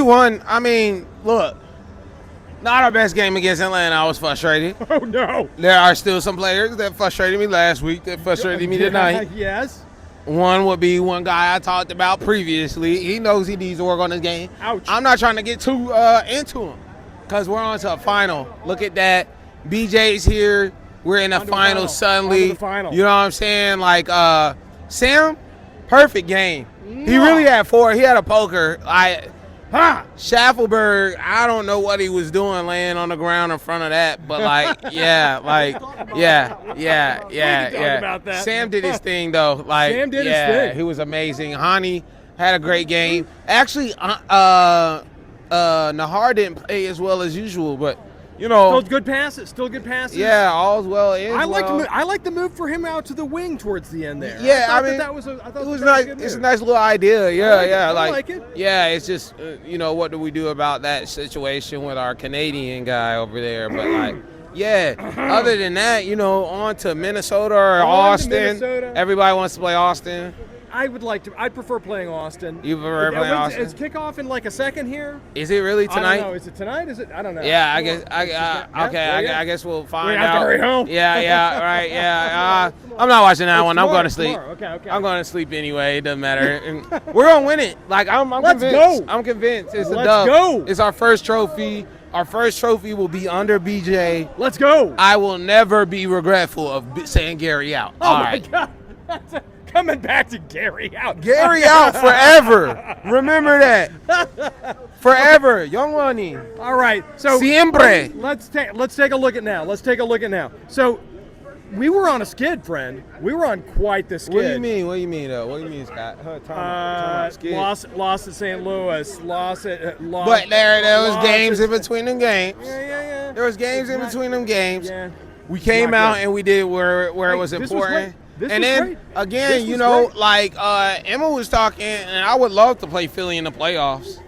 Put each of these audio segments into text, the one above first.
won. I mean, look, not our best game against Atlanta. I was frustrated. Oh, no. There are still some players that frustrated me last week, that frustrated me tonight. Yes. One would be one guy I talked about previously. He knows he needs to work on his game. Ouch. I'm not trying to get too into him because we're on to a final. Look at that. BJ's here. We're in the final suddenly. You know what I'm saying? Like, Sam, perfect game. He really had 4. He had a poker. Schaffelberg, I don't know what he was doing laying on the ground in front of that, but yeah. About that. Sam did his thing though. Sam did his thing. He was amazing. Hani had a great game. Actually, Nahar didn't play as well as usual, but still good passes. Yeah, all's well. I like the move for him out to the wing towards the end there. Yeah, I mean, that was nice. It's a nice little idea. Yeah, I like it. Yeah, it's just what do we do about that situation with our Canadian guy over there? But other than that, on to Minnesota or Austin. Everybody wants to play Austin. I'd prefer playing Austin. You prefer playing Austin? Is kickoff in like a second here? Is it really tonight? I don't know. Is it tonight? Is it? I don't know. Yeah, I guess. I guess we'll find out. We have to hurry home. Yeah, right. Yeah. I'm not watching that one. I'm going to sleep. Okay. I'm going to sleep anyway. It doesn't matter. We're going to win it. I'm Let's convinced. go. I'm convinced. It's a Let's dub. go. It's our first trophy. Our first trophy will be under BJ. Let's go. I will never be regretful of saying Gary out. Oh, my God. Coming back to Gary out. Gary out forever. Remember that. Forever. Young money. All right. So siempre. Let's take a look at now. So we were on a skid, friend. We were on quite the skid. What do you mean? What do you mean, Scott? Skid. Lost at St. Louis. Lost. But there was games in between them games. Yeah. There was games in between them games. Yeah. We came out and we did where it was important. And then again, Emma was talking, and I would love to play Philly in the playoffs.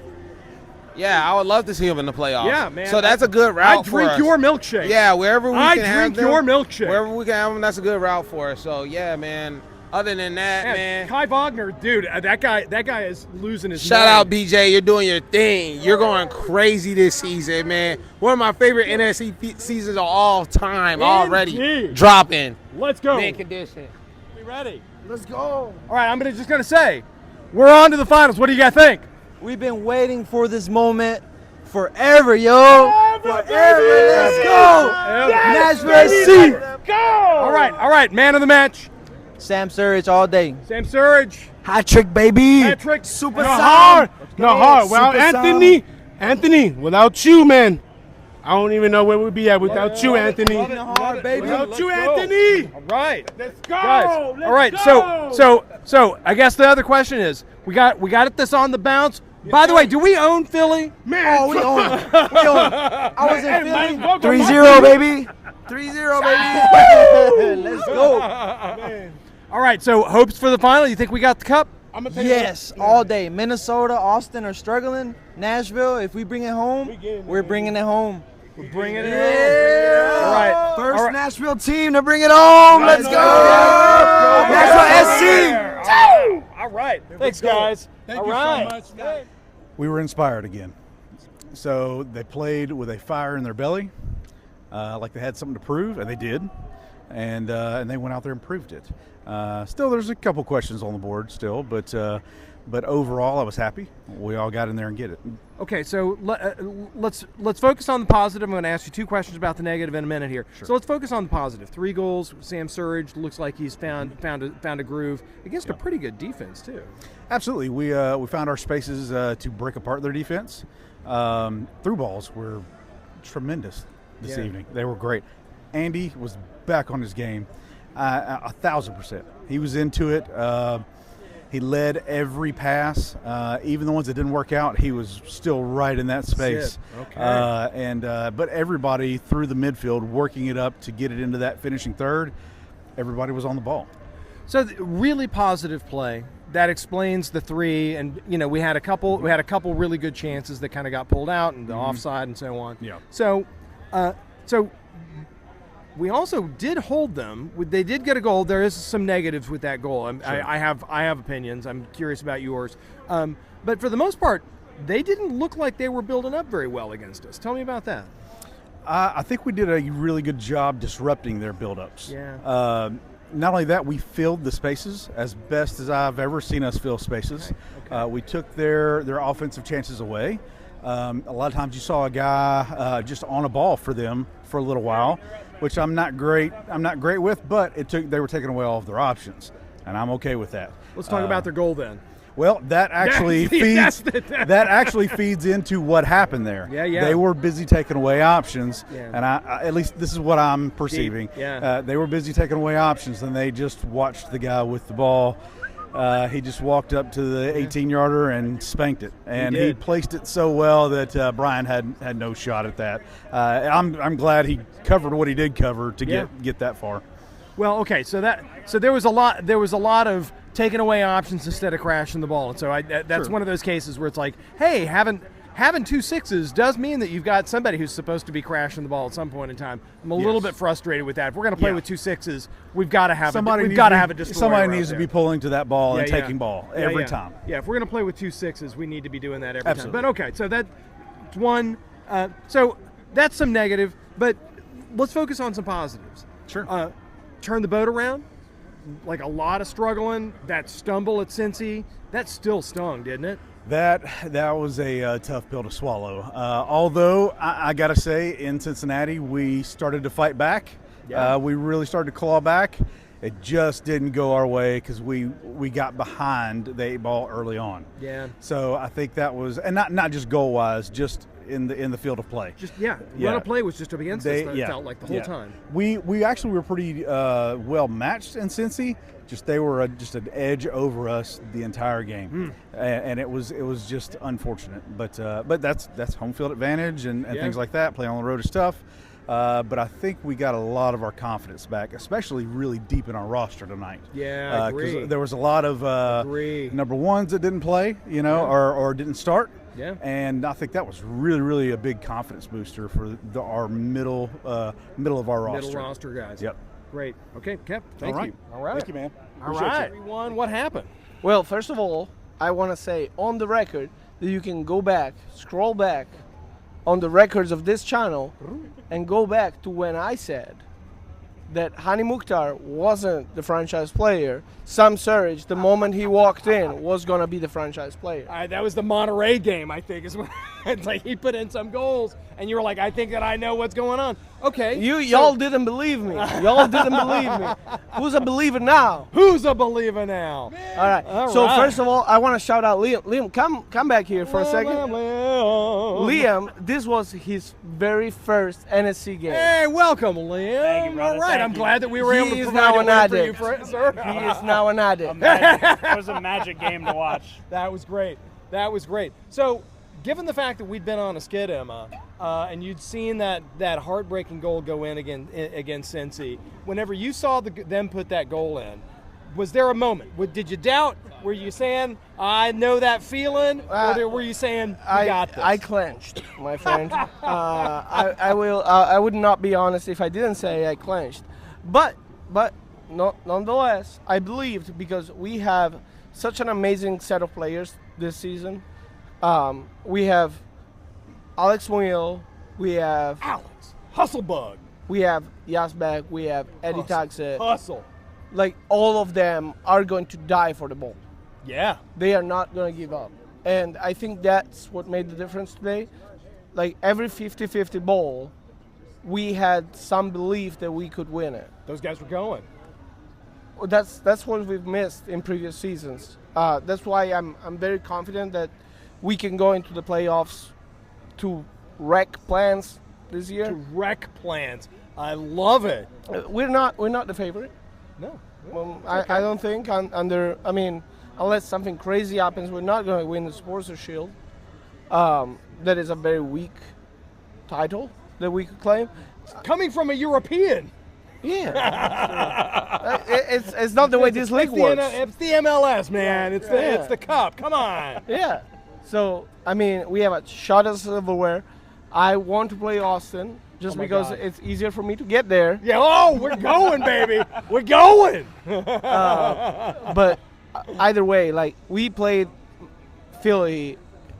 Yeah, I would love to see him in the playoffs. Yeah, man. So that's a good route for us. I drink your milkshake. Yeah, wherever we can have them. your milkshake. Wherever we can have them, that's a good route for us. So yeah, man. Other than that, man. Kai Wagner, dude, that guy is losing his Shout mind. out, BJ. You're doing your thing. You're going crazy this season, man. One of my favorite NSC seasons of all time already. Dropping. Let's go. Mint condition. We ready? Let's go. All right, I'm just going to say, we're on to the finals. What do you guys think? We've been waiting for this moment forever, yo. Forever. Let's go. Nashville SC. Let's go. All right. Man of the match. Sam Surridge all day. Sam Surridge. Hat trick, baby. Hat trick. Super hard. sound. Well, Anthony, without you, man, I don't even know where we'd be at without you, Anthony. Hard, baby. Without you, Anthony. All right. Let's go. Guys. All right. So I guess the other question is, we got this on the bounce. By the way, do we own Philly? Man, we own it. I was in Philly. 3-0, baby. 3-0, baby. Let's go. Man. All right, so hopes for the final. You think we got the cup? Yes, all day. Minnesota, Austin are struggling. Nashville, if we bring it home, we're bringing it home. We're bringing it home. All right. First Nashville team to bring it home. Let's go. Nashville SC. All right. Thanks, guys. Thank you so much. We were inspired again. So they played with a fire in their belly, like they had something to prove, and they did. And they went out there and proved it. Still, there's a couple questions on the board still, but overall, I was happy. We all got in there and get it. Okay, so let's focus on the positive. I'm going to ask you two questions about the negative in a minute here. Sure. So let's focus on the positive. 3 goals. Sam Surridge looks like he's found a groove against a pretty good defense too. Absolutely, we found our spaces to break apart their defense. Through balls were tremendous this evening. They were great. Andy was back on his game, 1,000%. He was into it. He led every pass, even the ones that didn't work out. He was still right in that space. Okay. But everybody through the midfield working it up to get it into that finishing third. Everybody was on the ball. So really positive play. That explains the 3, and we had a couple really good chances that kind of got pulled out and the offside and so on. Yeah. So we also did hold them. They did get a goal. There is some negatives with that goal. Sure. I have opinions. I'm curious about yours. But for the most part, they didn't look like they were building up very well against us. Tell me about that. I think we did a really good job disrupting their buildups. Yeah. Not only that, we filled the spaces as best as I've ever seen us fill spaces. Okay. We took their offensive chances away. A lot of times you saw a guy just on a ball for them for a little while, which I'm not great with, but they were taking away all of their options, and I'm okay with that. Let's talk about their goal then. Well, that actually feeds into what happened there. Yeah. They were busy taking away options, Yeah. and I at least this is what I'm perceiving. Yeah. They were busy taking away options, and they just watched the guy with the ball. He just walked up to the 18-yarder and spanked it, and he placed it so well that Brian had no shot at that. I'm glad he covered what he did cover to get that far. Well, okay, so there was a lot of taking away options instead of crashing the ball, and so that's Sure. one of those cases where it's like, hey, having 2 6s does mean that you've got somebody who's supposed to be crashing the ball at some point in time. I'm a little bit frustrated with that. If we're going to play with 2 6s, we've got to have a destroyer. Somebody needs out to there. be pulling to that ball and Yeah, taking ball every time. Yeah, if we're going to play with 2 6s, we need to be doing that every Absolutely. time. But okay, so that's one. So that's some negative, but let's focus on some positives. Sure. Turn the boat around. Like a lot of struggling. That stumble at Cincy, that still stung, didn't it? That was a tough pill to swallow. Although I got to say, in Cincinnati, we started to fight back. Yeah. We really started to claw back. It just didn't go our way because we got behind the 8 ball early on. Yeah. So I think that was, and not just goal wise, just in the field of play. Just run of play was just up against us. It felt like the whole time. We actually were pretty well matched in Cincy. Just they were just an edge over us the entire game, and it was just unfortunate. But that's home field advantage and things like that. Playing on the road is tough. But I think we got a lot of our confidence back, especially really deep in our roster tonight. Yeah, I agree. There was a lot of number ones that didn't play, or didn't start. Yeah. And I think that was really, really a big confidence booster for our middle of our roster. Middle roster guys. Yep. Great. Okay, Kep, thank you. All right. Thank you, man. All right. Everyone, what happened? Well, first of all, I want to say on the record that you can go back, scroll back on the records of this channel and go back to when I said that Hani Mukhtar wasn't the franchise player. Sam Surridge, the moment he walked in, was going to be the franchise player. That was the Monterey game, I think. Is when it's like he put in some goals, and you were like, I think that I know what's going on. Okay. Y'all didn't believe me. Y'all didn't believe me. Who's a believer now? Who's a believer now? All right. So first of all, I want to shout out Liam. Liam, come back here for a second. Liam, this was his very first NSC game. Hey, welcome, Liam. Thank you, brother. All right, Thank I'm you. glad that we were able He to is provide now a an win for you, addict. sir. He is now an addict. It was a magic game to watch. That was great. That was great. So, given the fact that we'd been on a skid, Emma, and you'd seen that heartbreaking goal go in against Cincy, whenever you saw them put that goal in, was there a moment? Did you doubt? Were you saying, I know that feeling? Or were you saying, we got this? I clenched, my friend. I would not be honest if I didn't say I clenched. But nonetheless, I believed because we have such an amazing set of players this season. We have Alex Muil, we have Alex, Hustlebug. We have Yazbek, we have Eddie Taxe. Hustle. Like, all of them are going to die for the ball. Yeah. They are not going to give up. And I think that's what made the difference today. Like, every 50-50 ball, we had some belief that we could win it. Those guys were going. That's what we've missed in previous seasons. That's why I'm very confident that we can go into the playoffs to wreck plans this year. To wreck plans. I love it. We're not the favorite. No. Well, I don't think unless something crazy happens, we're not going to win the Sports Shield. That is a very weak title that we could claim. Coming from a European. Yeah. It's not the way this league works. It's the MLS, man. It's the cup. Come on. Yeah. So, we have a shot at silverware. I want to play Austin just because it's easier for me to get there. Yeah, we're going, baby. We're going. But either way, like, we played Philly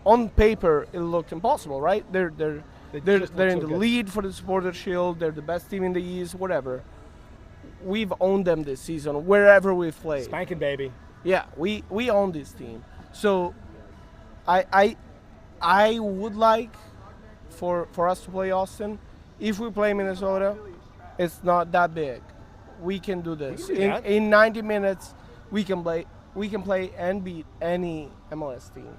on paper it looked impossible, right? They're in the good. lead for the Supporter Shield. They're the best team in the East. Whatever. We've owned them this season wherever we've played. Spanking, baby. Yeah, we own this team. So, I would like for us to play Austin. If we play Minnesota, it's not that big. We can do this. We can do that. In 90 minutes, we can play and beat any MLS team.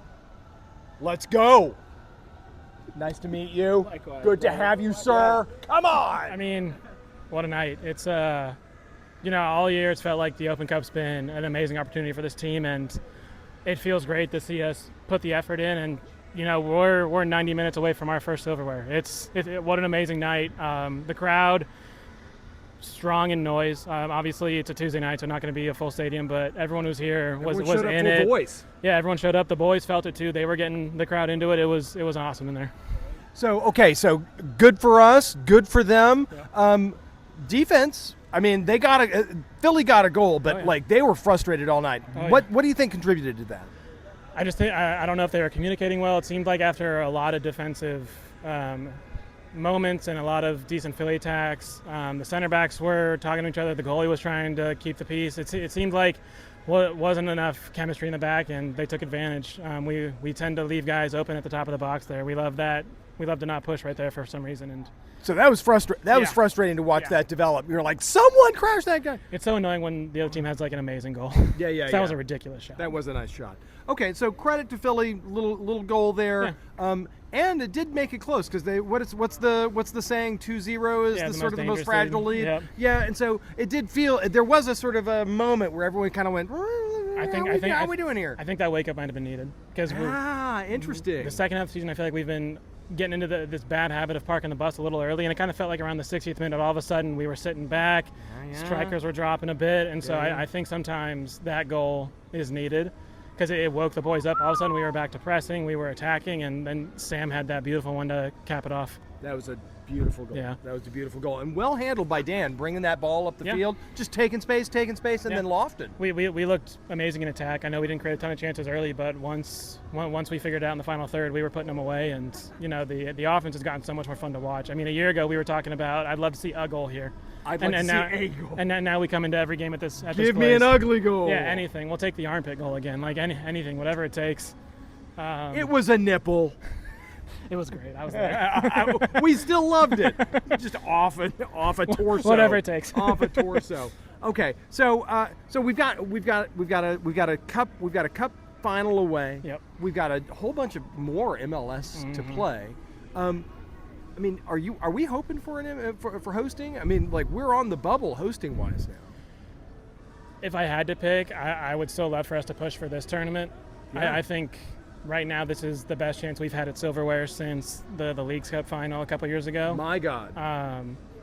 Let's go. Nice to meet you. Likewise. Good to have you, sir. Come on. I mean, what a night. It's all year it's felt like the Open Cup's been an amazing opportunity for this team, and it feels great to see us put the effort in. And we're 90 minutes away from our first silverware. What an amazing night. The crowd, strong in noise. Obviously, it's a Tuesday night, so not going to be a full stadium, but everyone who's here was in it. Voice. Yeah, everyone showed up. The boys felt it too. They were getting the crowd into it. It was awesome in there. So good for us, good for them. Yeah. Defense. I mean, Philly got a goal, but they were frustrated all night. What do you think contributed to that? I just think I don't know if they were communicating well. It seemed like after a lot of defensive moments and a lot of decent Philly attacks, the center backs were talking to each other. The goalie was trying to keep the peace. It seemed like wasn't enough chemistry in the back, and they took advantage. We tend to leave guys open at the top of the box there. We love that. We love to not push right there for some reason. And so that was frustrating. Was frustrating to watch that develop. You're like, someone crashed that guy. It's so annoying when the other team has like an amazing goal. Yeah. That was a ridiculous shot. That was a nice shot. Okay, so credit to Philly, little goal there. Yeah. And it did make it close because what's the saying? 2-0 is the sort of the most fragile lead. Yep. Yeah, and so it did feel there was a sort of a moment where everyone kind of went. How are we doing here? I think that wake up might have been needed because interesting. The second half of the season, I feel like we've been getting into this bad habit of parking the bus a little early, and it kind of felt like around the 60th minute, all of a sudden we were sitting back, strikers were dropping a bit, and so I think sometimes that goal is needed because it woke the boys up. All of a sudden we were back to pressing, we were attacking, and then Sam had that beautiful one to cap it off. That was a beautiful goal. Yeah. That was a beautiful goal. And well handled by Dan, bringing that ball up the field, just taking space, and then lofted. We looked amazing in attack. I know we didn't create a ton of chances early, but once we figured out in the final third, we were putting them away. And, the offense has gotten so much more fun to watch. I mean, a year ago we were talking about, I'd love to see a goal here. I'd like to see a goal. And now we come into every game at this place. Give me an ugly goal. Yeah, anything. We'll take the armpit goal again, like anything, whatever it takes. It was a nipple. It was great. I was there. We still loved it. Just off a torso. Whatever it takes. Off a torso. Okay, so we've got a cup final away. Yep. We've got a whole bunch of more MLS to play. I mean, are we hoping for hosting? I mean, like we're on the bubble hosting wise now. If I had to pick, I would still love for us to push for this tournament. Yeah. I think right now this is the best chance we've had at silverware since the Leagues Cup final a couple years ago. My God.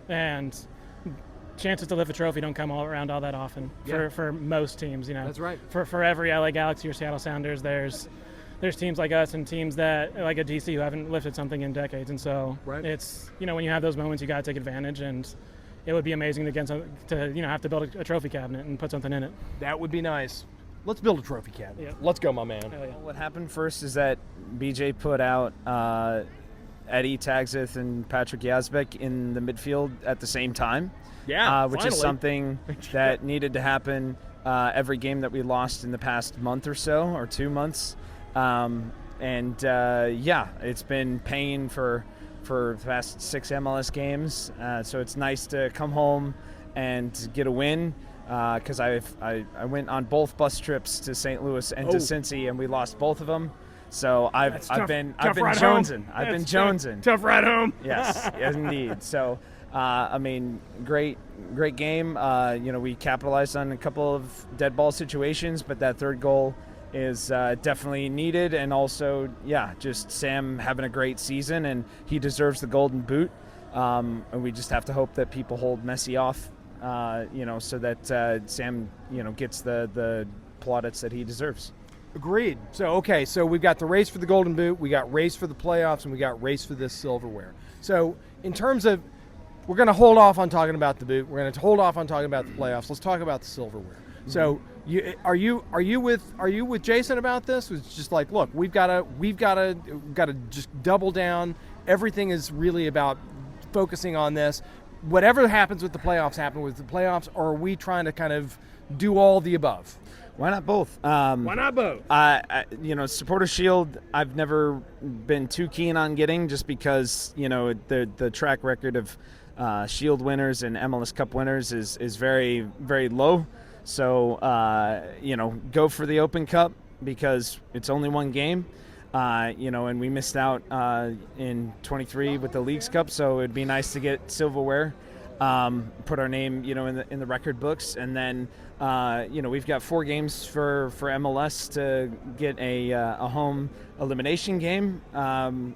And chances to lift a trophy don't come all around all that often for most teams. That's right. For every LA Galaxy or Seattle Sounders, there's teams like us and teams that like a DC who haven't lifted something in decades. And so it's when you have those moments, you got to take advantage. And it would be amazing to have to build a trophy cabinet and put something in it. That would be nice. Let's build a trophy cabinet. Yeah. Let's go, my man. Yeah. What happened first is that BJ put out Eddie Tagseth and Patrick Yazbek in the midfield at the same time. Yeah, which is something that needed to happen every game that we lost in the past month or so, or 2 months. It's been pain for the past 6 MLS games. So it's nice to come home and get a win. Because I went on both bus trips to St. Louis and to Cincy, and we lost both of them. So I've been jonesing. I've been jonesing. Tough ride home. Yes, indeed. So great game. We capitalized on a couple of dead ball situations, but that third goal is definitely needed, and also just Sam having a great season, and he deserves the golden boot. And we just have to hope that people hold Messi off. So that Sam, gets the plaudits that he deserves. Agreed. So we've got the race for the Golden Boot, we got race for the playoffs, and we got race for this silverware. So in terms of, we're going to hold off on talking about the boot, we're going to hold off on talking about the playoffs. Let's talk about the silverware. So Are you with Jason about this? It's just like, look, we've got to just double down. Everything is really about focusing on this. Whatever happens with the playoffs, happen with the playoffs. Or are we trying to kind of do all the above? Why not both? Why not both? Supporter Shield, I've never been too keen on getting, just because the track record of Shield winners and MLS Cup winners is very, very low. So go for the Open Cup because it's only one game. And we missed out in 23 with the Leagues Cup, so it'd be nice to get silverware, put our name, in the record books, and then we've got 4 games for MLS to get a home elimination game.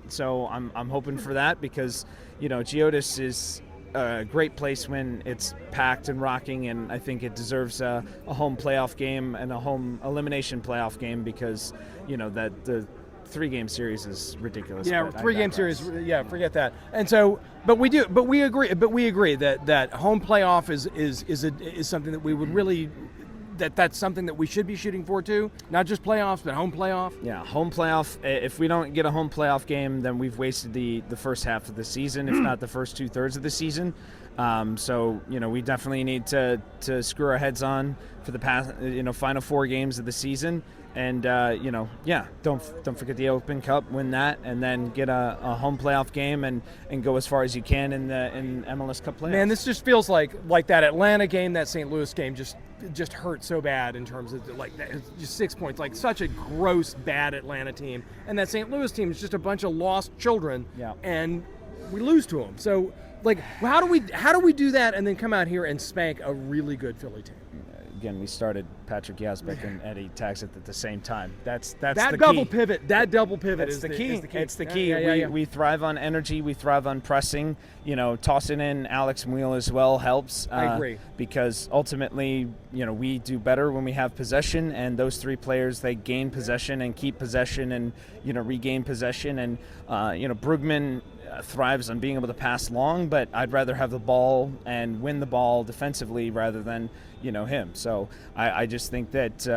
So I'm hoping for that because Geodis is a great place when it's packed and rocking, and I think it deserves a home playoff game and a home elimination playoff game because that the 3-game series is ridiculous. Yeah, 3-game series. Yeah, forget that. And so, but we agree that home playoff is something that we would really. That's something that we should be shooting for too, not just playoffs, but home playoff. Yeah, home playoff. If we don't get a home playoff game, then we've wasted the first half of the season, if not the first 2/3 of the season. So we definitely need to screw our heads on for the past final 4 games of the season, and don't forget the Open Cup, win that, and then get a home playoff game and go as far as you can in MLS Cup playoffs. Man, this just feels like that Atlanta game, that St. Louis game just hurt so bad in terms of just 6 points, like such a gross bad Atlanta team, and that St. Louis team is just a bunch of lost children. Yeah. And we lose to them. So how do we do that and then come out here and spank a really good Philly team? Again, we started Patrick Yazbek and Eddie Taxett at the same time. That's that the double key. pivot. That double pivot That's is the key. It's the key. Yeah. We thrive on energy. We thrive on pressing. Tossing in Alex Muehl as well helps. I agree. Because ultimately, we do better when we have possession, and those 3 players, they gain possession and keep possession and regain possession. And Brugman thrives on being able to pass long, but I'd rather have the ball and win the ball defensively rather than him. So I just think that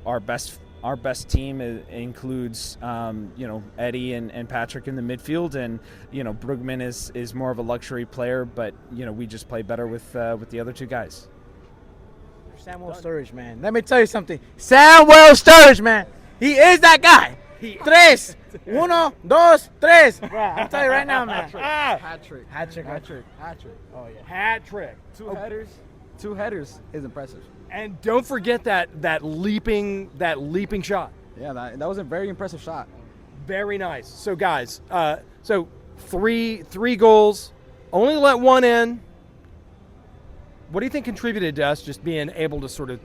our best team includes Eddie and Patrick in the midfield, and Brugman is more of a luxury player, but we just play better with the other 2 guys. Samuel Surridge, man. Let me tell you something. Samuel Surridge, man. He is that guy. 3. 1, 2, 3. Bro, I'm telling you right now, man. Hat trick. Oh yeah. Hat trick. 2 headers is impressive. And don't forget that leaping shot. Yeah, that was a very impressive shot. Very nice. So guys, three goals, only let 1 in. What do you think contributed to us just being able to sort of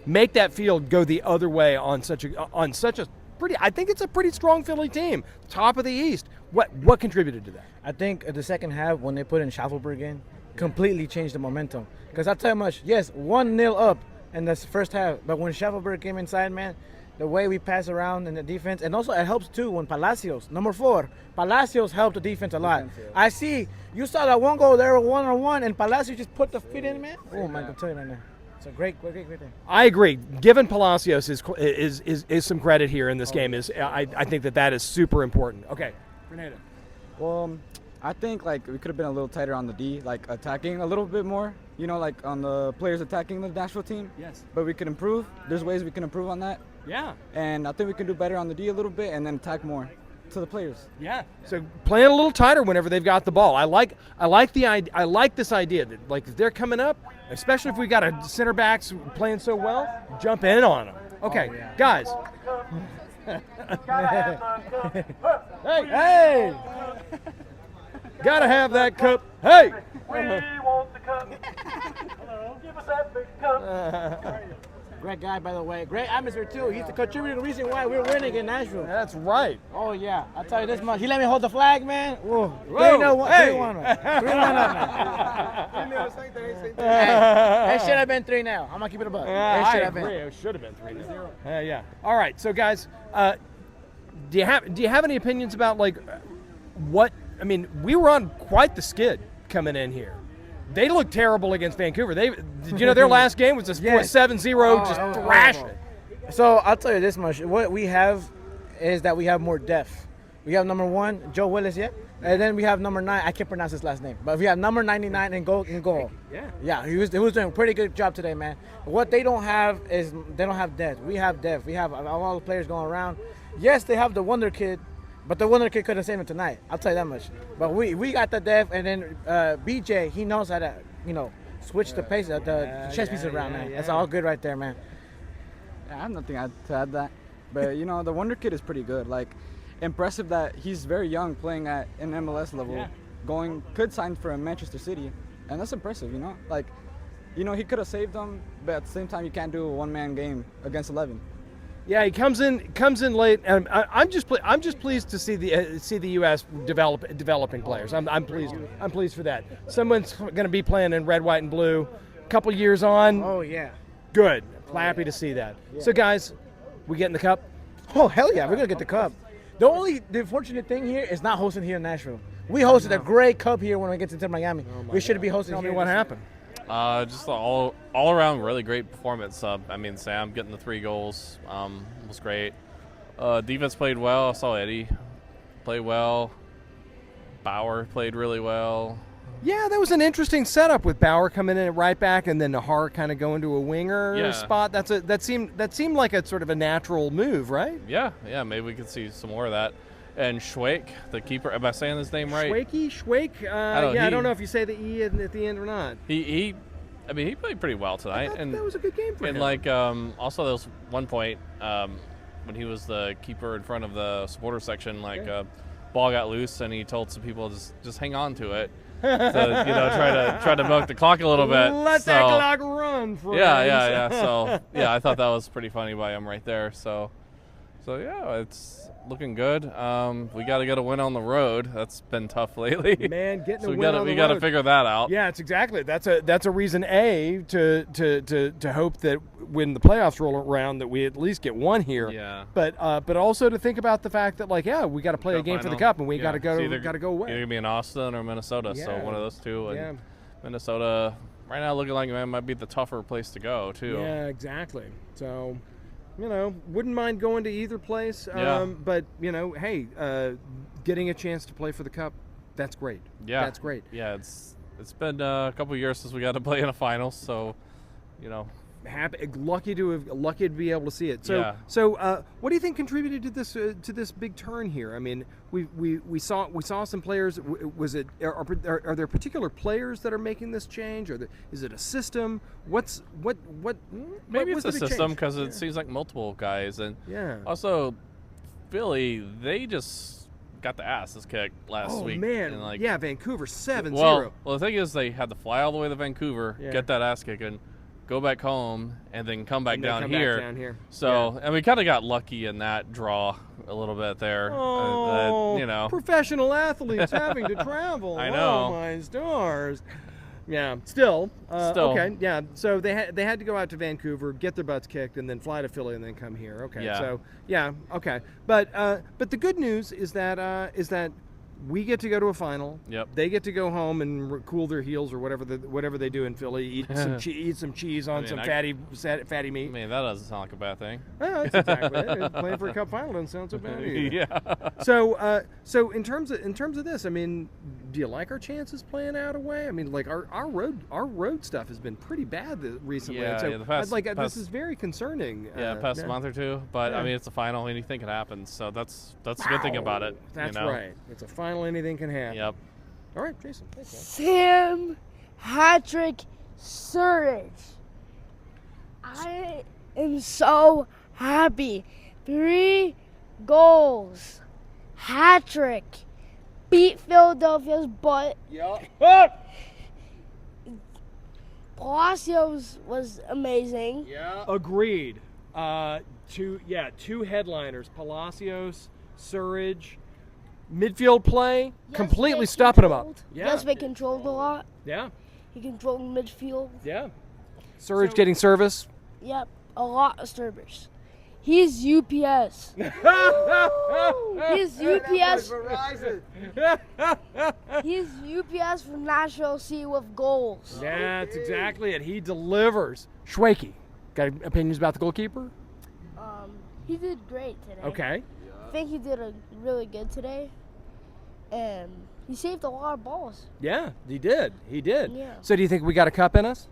make that field go the other way on such a pretty? I think it's a pretty strong Philly team, top of the East. What contributed to that? I think the second half when they put in Schaffelberg in, completely changed the momentum. Because I'll tell you much, yes, 1-0 up in the first half, but when Schaffelberg came inside, man, the way we pass around in the defense, and also it helps too when Palacios, number 4, Palacios helped the defense a lot. I see, you saw that 1 goal there, 1-on-1, and Palacios just put the feet in, man. Oh, man, I can tell you right now. It's a great thing. I agree. Given Palacios is some credit here in this game. I think that is super important. Okay, Fernando. Well, I think we could have been a little tighter on the D, attacking a little bit more, on the players attacking the national team. Yes. But we could improve. There's ways we can improve on that. Yeah. And I think we can do better on the D a little bit and then attack more to the players. Yeah. So playing a little tighter whenever they've got the ball. I like this idea that if they're coming up, especially if we got a center backs playing so well, jump in on them. Okay, guys. Hey. Gotta have that cup. Hey! We want the cup. Give us that big cup. Great guy, by the way. Great atmosphere, too. He's the contributing reason why we're winning in Nashville. That's right. Oh, yeah. I'll tell you this much. He let me hold the flag, man. Whoa. 3-1. Hey. 3-1, man. 3-1 up, man. Hey, it should have been 3 now. I'm going to keep it a buck. I agree. It should have been 3-0. Yeah. All right. So, guys, do you have any opinions about, what – I mean, we were on quite the skid coming in here. they looked terrible against Vancouver. Their last game was just 7-0, just thrashing. So I'll tell you this much: what we have is that we have more depth. We have number 1, Joe Willis, and then we have number 9. I can't pronounce his last name, but we have number 99 in goal. Yeah, he was doing a pretty good job today, man. What they don't have is they don't have depth. We have depth. We have all the players going around. Yes, they have the Wonder Kid, but the Wonder Kid couldn't save him tonight. I'll tell you that much. But we got the depth, and then BJ, he knows how to switch the pace, the chess pieces around, man. That's all good right there, man. Yeah, I have nothing to add that. But, the Wonder Kid is pretty good. Like, impressive that he's very young playing at an MLS level, could sign for Manchester City. And that's impressive, Like, he could have saved them, but at the same time, you can't do a one-man game against 11. Yeah, he comes in late, and I'm just pleased to see the U.S. developing players. I'm pleased for that. Someone's going to be playing in red, white, and blue. A couple years on. Oh yeah. Good. Happy to see that. Yeah. So guys, we getting the cup? Oh hell yeah, we're gonna get the cup. The unfortunate thing here is not hosting here in Nashville. We hosted a great cup here when we get to Miami. We should be hosting. Tell here. me what happened. Just all around really great performance. Sam getting the 3 goals was great. Defense played well. I saw Eddie play well. Bauer played really well. Yeah, that was an interesting setup with Bauer coming in at right back and then Nahar kind of going to a winger spot. That seemed like a sort of a natural move, right? Yeah. Maybe we could see some more of that. And Schweik, the keeper, am I saying his name right? Schweik. I don't know if you say the E at the end or not. He played pretty well tonight. And that was a good game for him. And also there was one point when he was the keeper in front of the supporter section, ball got loose and he told some people just hang on to it. To try to milk the clock a little bit. Let that clock run. Yeah. So I thought that was pretty funny by him right there. So it's looking good. We got to get a win on the road. That's been tough lately. Man, getting a win on the road. We got to figure that out. Yeah, it's exactly. That's a reason to hope that when the playoffs roll around that we at least get one here. Yeah. But also to think about the fact that we got to play a game for the cup and we got to go away. Either gonna be in Austin or Minnesota. Yeah. So one of those two. And Minnesota right now looking like it might be the tougher place to go too. Yeah, exactly. So. Wouldn't mind going to either place. But, hey, getting a chance to play for the Cup, that's great. Yeah. That's great. Yeah, it's been a couple of years since we got to play in a final, so, lucky to be able to see it. So what do you think contributed to this big turn here? I mean, we saw some players. Are there particular players that are making this change, or is it a system? Maybe it's a system because it seems like multiple guys, and also Philly, they just got the asses kicked last week. Oh man, Vancouver 7-0. Well, the thing is, they had to fly all the way to Vancouver, get that ass kicking, go back home, and then come back down here. So, and we kind of got lucky in that draw a little bit there. Professional athletes having to travel. I know. Oh my stars. Yeah. Still. Okay. Yeah. So they had to go out to Vancouver, get their butts kicked, and then fly to Philly, and then come here. Okay. Yeah. So okay. But the good news is that we get to go to a final. Yep. They get to go home and cool their heels or whatever they do in Philly. Eat some cheese on some fatty meat. I mean, that doesn't sound like a bad thing. Yeah, that's exactly it. Playing for a cup final doesn't sound so bad either. Yeah. So in terms of this, I mean, do you like our chances playing out away? I mean, like our road stuff has been pretty bad recently. This is very concerning. Past month or two. But I mean, it's a final. Anything can happen. So that's a good thing about it. That's right. It's a final. Anything can happen. Yep. All right, Jason. Thanks, Sam Patrick Surridge. I am so happy. 3 goals. Hat trick. Beat Philadelphia's butt. Yep. Palacios was amazing. Yeah. Agreed. Two headliners, Palacios, Surridge. Midfield play, completely stopping them up. Yes, they controlled a lot. Yeah. He controlled midfield. Yeah. Surridge getting service. Yep, a lot of service. He's UPS. He's UPS. He's UPS for National C with goals. Yeah, that's exactly it. He delivers. Schwakey, got opinions about the goalkeeper? He did great today. Okay. I think he did a really good today. And he saved a lot of balls. Yeah, he did. He did. Yeah. So do you think we got a cup in us?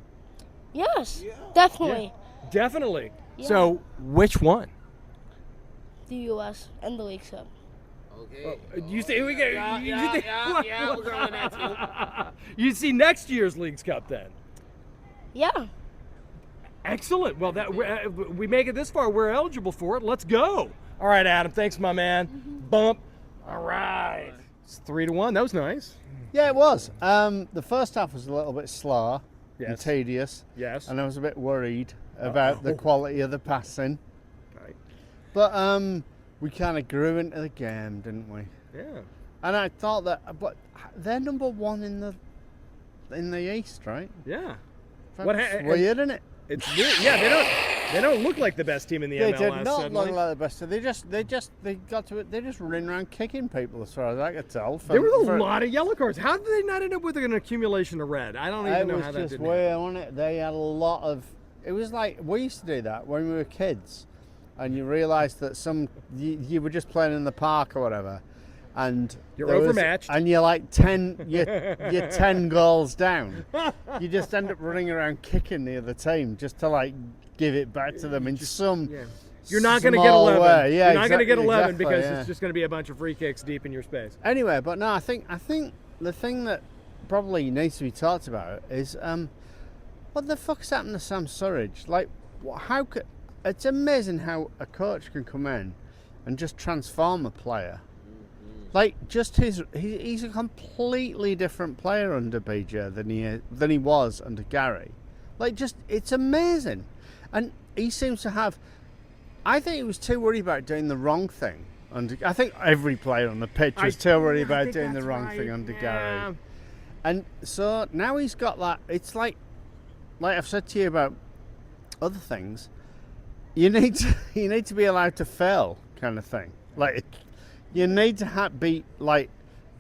Yes, definitely. Yeah, definitely. Yeah. So which one? The U.S. and the League Cup. Okay. You see, we get. Yeah, we're going that too. You see next year's League's Cup then. Yeah. Excellent. Well, that we make it this far, we're eligible for it. Let's go. All right, Adam. Thanks, my man. Bump. All right. It's 3-1. That was nice. Yeah, it was. The first half was a little bit slow and Yes. tedious. Yes. And I was a bit worried about the quality of the passing. Right. But we kind of grew into the game, didn't we? Yeah. And I thought that, but they're number one in the East, right? Yeah. That's weird, isn't it? It's weird. Yeah, they don't look like the best team in the They MLS. did not suddenly. look like the best. They just running around kicking people, as far as I could tell. There was a lot of yellow cards. How did they not end up with an accumulation of red? I don't even know how that It was did just weird, wasn't it? They had a lot of. It was like we used to do that when we were kids, and you realised that you were just playing in the park or whatever, and you're there was- overmatched, and you're like you're 10 goals down. You just end up running around kicking the other team just to like give it back to them in some. Yeah. You're not going to get small 11. way. Yeah, you're not going to get 11 exactly, because yeah. it's just going to be a bunch of free kicks deep in your space. Anyway, but no, I think the thing that probably needs to be talked about is what the fuck's happened to Sam Surridge? Like, how could? It's amazing how a coach can come in and just transform a player. Like, just he's a completely different player under BJ than he was under Gary. Like, just it's amazing, and he seems to have. I think he was too worried about doing the wrong thing. I think every player on the pitch was too worried about doing the wrong thing under Gary. And so now he's got that. It's like I've said to you about other things. You need to be allowed to fail, kind of thing. Like, you need to be like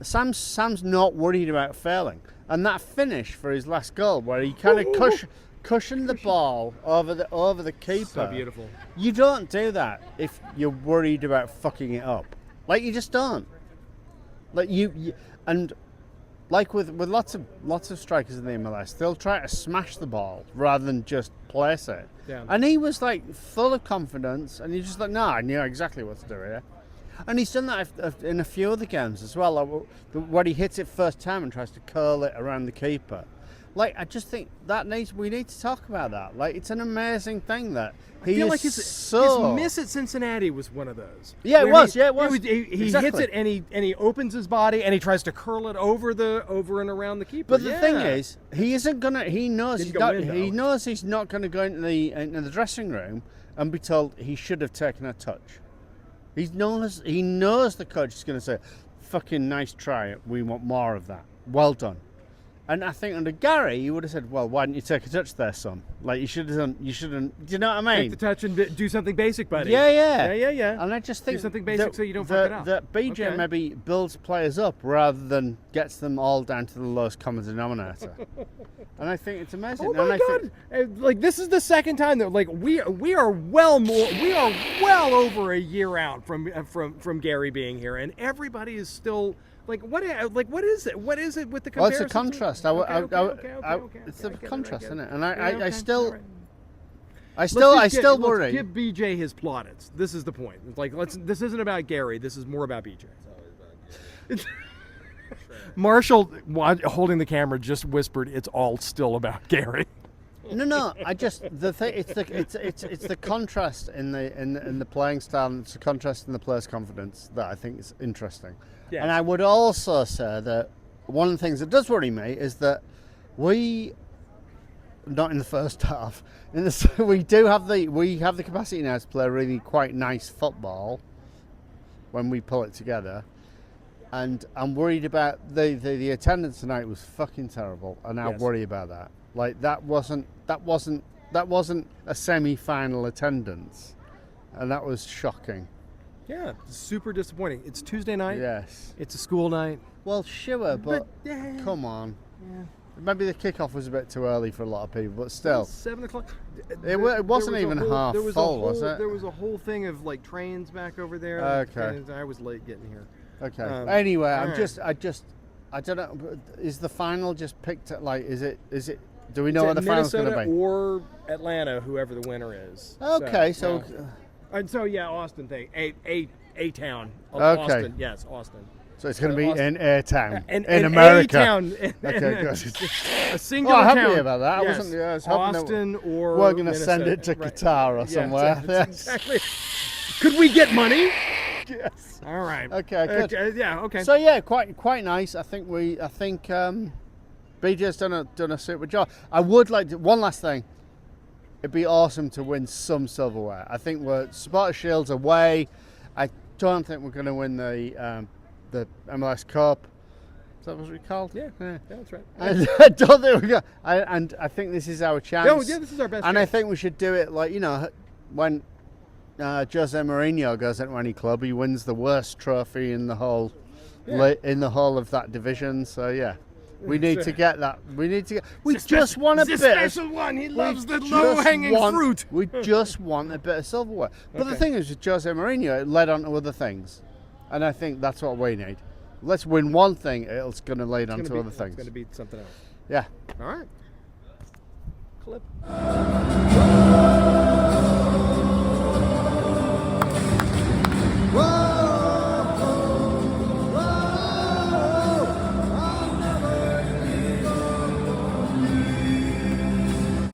Sam's not worried about failing, and that finish for his last goal where he kind of cushioned the ball over the keeper. So beautiful. You don't do that if you're worried about fucking it up. Like, you just don't. Like you and like with lots of strikers in the MLS, they'll try to smash the ball rather than just place it. Yeah. And he was like full of confidence, and he's just like, no, I knew exactly what to do here. And he's done that in a few other games as well, like where he hits it first time and tries to curl it around the keeper. Like, I just think we need to talk about that. Like, it's an amazing thing that I feel like his miss at Cincinnati was one of those. Yeah, it was. He hits it and he opens his body and he tries to curl it over and around the keeper. But the thing is, he isn't gonna. He knows Didn't he's go not. in, though. He knows he's not going to go into the dressing room and be told he should have taken a touch. He knows the coach is going to say, "Fucking nice try. We want more of that. Well done." And I think under Gary, he would have said, "Well, why didn't you take a touch there, son? Like, you should have done. You shouldn't. Do you know what I mean? Take the touch and do something basic, buddy. Yeah. And I just think do something basic so you don't fuck it up. That BJ maybe builds players up rather than gets them all down to the lowest common denominator. And I think it's amazing. Oh my God! Like, this is the second time that we are well over a year out from Gary being here, and everybody is still. Like, what is it? What is it with the comparison? Well, it's a contrast. Okay. It's a contrast, isn't isn't it? And I still worry. Let's give BJ his plaudits. This is the point. It's like, this isn't about Gary. This is more about BJ. Marshall, holding the camera, just whispered, "It's all still about Gary." No. I just it's the contrast in the playing style, and it's a contrast in the players' confidence that I think is interesting. Yes. And I would also say that one of the things that does worry me is that we, not in the first half, we have the capacity now to play really quite nice football when we pull it together. And I'm worried about the attendance tonight was fucking terrible, and I worry about that. Like, that wasn't a semi-final attendance, and that was shocking. Yeah, super disappointing. It's Tuesday night. Yes. It's a school night. Well, sure, but come on. Yeah. Maybe the kickoff was a bit too early for a lot of people, but still. 7 o'clock. It wasn't even half full, was it? There was a whole thing of like trains back over there. Okay. And I was late getting here. Okay. all Anyway, right. I don't know. Is the final just picked at, like, is it? Do we know what the final's going to be? Or Atlanta, whoever the winner is. Okay, so. And so yeah, Austin thing, a town of Okay. Austin. Yes, Austin. So it's going to be Austin. in A-Town, In America. A-town. Okay, good. A singular I'm town. happy about that. Yes. I wasn't. I was hoping Austin that or we're going to Minnesota. send it to Right. Qatar or Yeah, somewhere. Yes. exactly. Could we get money? Yes. All right. Okay. Good. Yeah. Okay. So yeah, quite nice. I think BJ's done a super job. I would like to, one last thing. It'd be awesome to win some silverware. I think we're Supporter Shield's away. I don't think we're going to win the MLS Cup. Is that what it's called? Yeah, that's right. I don't think we're going. And I think this is our chance. Oh, yeah, this is our best. And chance. I think we should do it like, when Jose Mourinho goes into any club, he wins the worst trophy in the whole of that division. So yeah. We need to get that. We need to get. We just want a bit. Special one. He loves the low-hanging fruit. We just want a bit of silverware. But the thing is, with Jose Mourinho, it led on to other things, and I think that's what we need. Let's win one thing; it's going to lead on to other things. It's going to be something else. Yeah. All right. Clip.